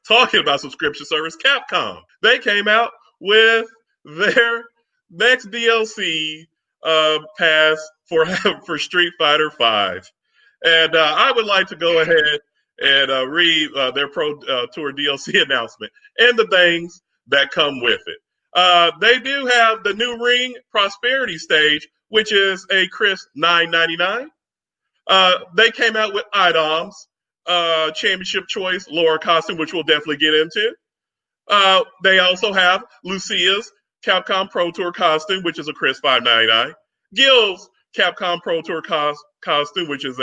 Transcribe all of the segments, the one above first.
Talking about subscription service, Capcom. They came out with their next DLC pass for for Street Fighter Five, and I would like to go ahead and read their Pro Tour DLC announcement and the things that come with it. They do have the new Ring Prosperity stage, which is a crisp $9.99. They came out with items, championship choice, Laura costume, which we'll definitely get into. They also have Lucia's Capcom Pro Tour costume, which is a crisp $5.99. Gil's Capcom Pro Tour costume, which is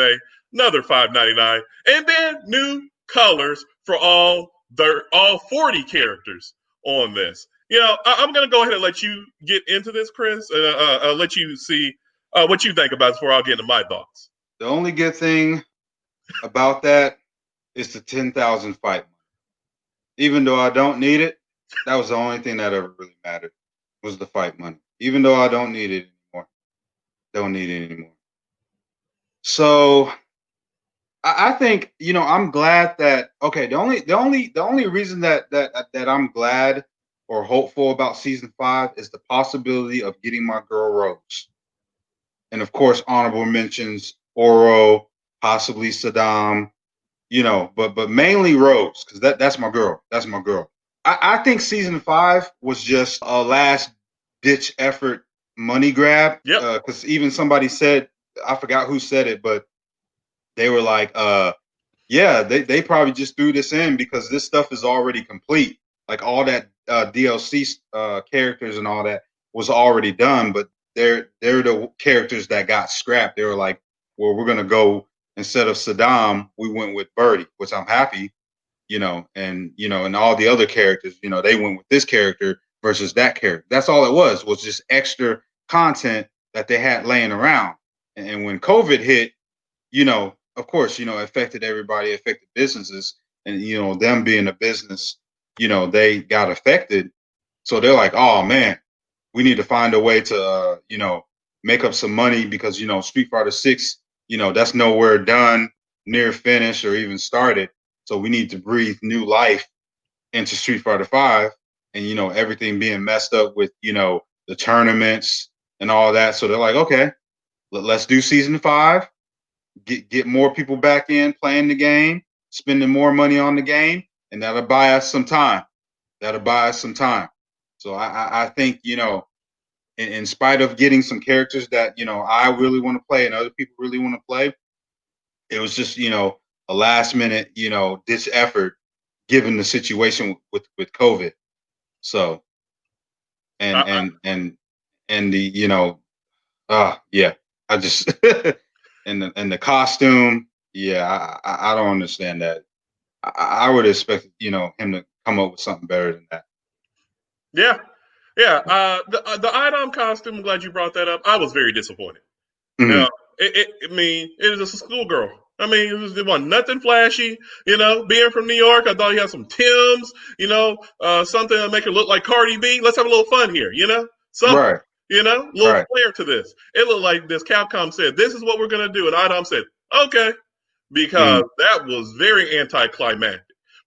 another $5.99, and then new colors for all 40 characters on this. I'm going to go ahead and let you get into this, Chris, and let you see what you think about it before I'll get into my thoughts. The only good thing about that is the 10,000 fight money. Even though I don't need it, that was the only thing that ever really mattered, was the fight money. Even though I don't need it anymore. Don't need it anymore. So I think, I'm glad that, okay, the only reason that I'm glad or hopeful about season 5 is the possibility of getting my girl Rose. And of course, honorable mentions, Oro, possibly Saddam, but mainly Rose, because that's my girl. That's my girl. I think season 5 was just a last ditch effort money grab. Yep. Because even somebody said, I forgot who said it, but they were like, yeah, they probably just threw this in because this stuff is already complete. Like all that DLC characters and all that was already done, but they're the characters that got scrapped. They were like, well, we're gonna go, instead of Saddam, we went with Birdie, which I'm happy, and all the other characters, they went with this character versus that character. That's all it was just extra content that they had laying around. And when COVID hit, of course, affected everybody, affected businesses, and them being a business, they got affected. So they're like, oh man, we need to find a way to make up some money because Street Fighter 6, that's nowhere done, near finish, or even started. So we need to breathe new life into Street Fighter 5, and everything being messed up with the tournaments and all that. So they're like, okay, let's do season 5. Get more people back in playing the game, spending more money on the game, and that'll buy us some time. That'll buy us some time. So I think, in spite of getting some characters that, I really want to play and other people really want to play, it was just, a last minute, ditch effort given the situation with COVID. So, and the, yeah, I just, and the costume, yeah, I don't understand that. I would expect him to come up with something better than that. Yeah, the item costume. I'm glad you brought that up. I was very disappointed. Mm-hmm. I mean, it was just a schoolgirl. I mean, it wasn't nothing flashy. Being from New York, I thought he had some Tims. Something to make her look like Cardi B. Let's have a little fun here. Something. Right. Little flair to this. It looked like this. Capcom said, "This is what we're gonna do," and Idom said, "Okay," because that was very anticlimactic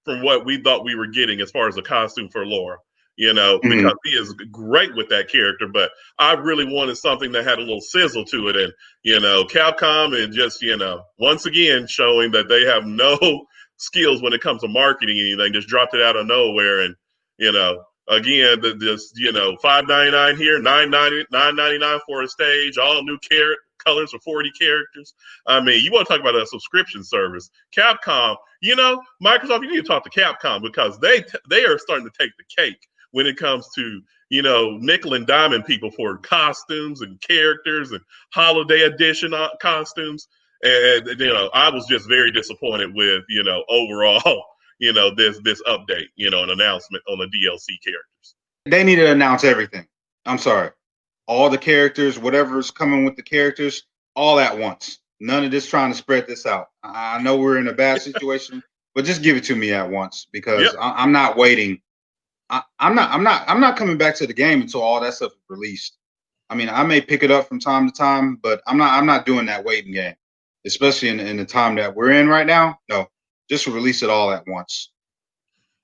from what we thought we were getting as far as the costume for Laura. Because he is great with that character, but I really wanted something that had a little sizzle to it. And, Capcom and just, once again showing that they have no skills when it comes to marketing anything, just dropped it out of nowhere. And, again, this, $5.99 here, $9.99 for a stage, all new colors for 40 characters. I mean, you want to talk about a subscription service. Capcom, Microsoft, you need to talk to Capcom because they are starting to take the cake when it comes to, nickel and diamond people for costumes and characters and holiday edition costumes. And, I was just very disappointed with, overall, this update, an announcement on the DLC characters. They need to announce everything. I'm sorry. All the characters, whatever's coming with the characters, all at once. None of this trying to spread this out. I know we're in a bad situation, but just give it to me at once because I'm not waiting. I'm not coming back to the game until all that stuff is released. I mean, I may pick it up from time to time, but I'm not doing that waiting game, especially in the time that we're in right now. No, just release it all at once.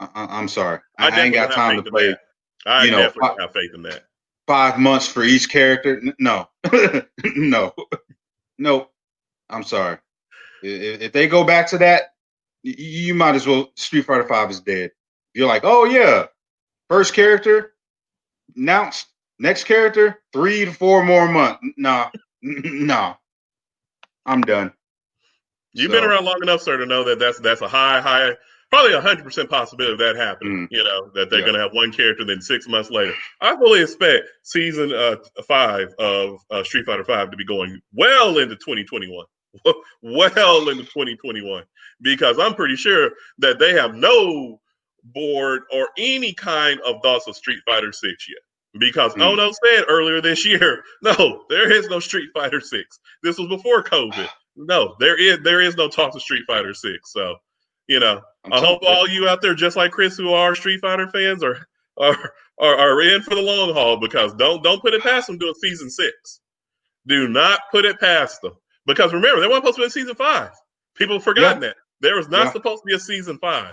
I'm sorry. I I ain't definitely got don't have time faith to in play. that. I You know, definitely don't have faith in that. 5 months for each character. No, no, no. I'm sorry. If they go back to that, you might as well. Street Fighter Five is dead. You're like, oh yeah, first character announced. Next character, 3 to 4 more months. Nah, nah. I'm done. You've been So, around long enough, sir, to know that that's a high, probably 100% possibility of that happening. mm, You know, that they're yeah. going to have one character, then 6 months later. I fully expect season 5 of Street Fighter 5 to be going well into 2021. Well into 2021, because I'm pretty sure that they have no board or any kind of thoughts of Street Fighter 6 yet. Because Mm. Ono said earlier this year, no, there is no Street Fighter 6. This was before COVID. No, there is no talk of Street Fighter 6. So, you know, I'm I telling hope all you out there, just like Chris, who are Street Fighter fans, are in for the long haul, because don't put it past them doing season 6. Do not put it past them, because remember, they weren't supposed to be in season 5. People have yeah, forgotten that there was not yeah. supposed to be a season 5.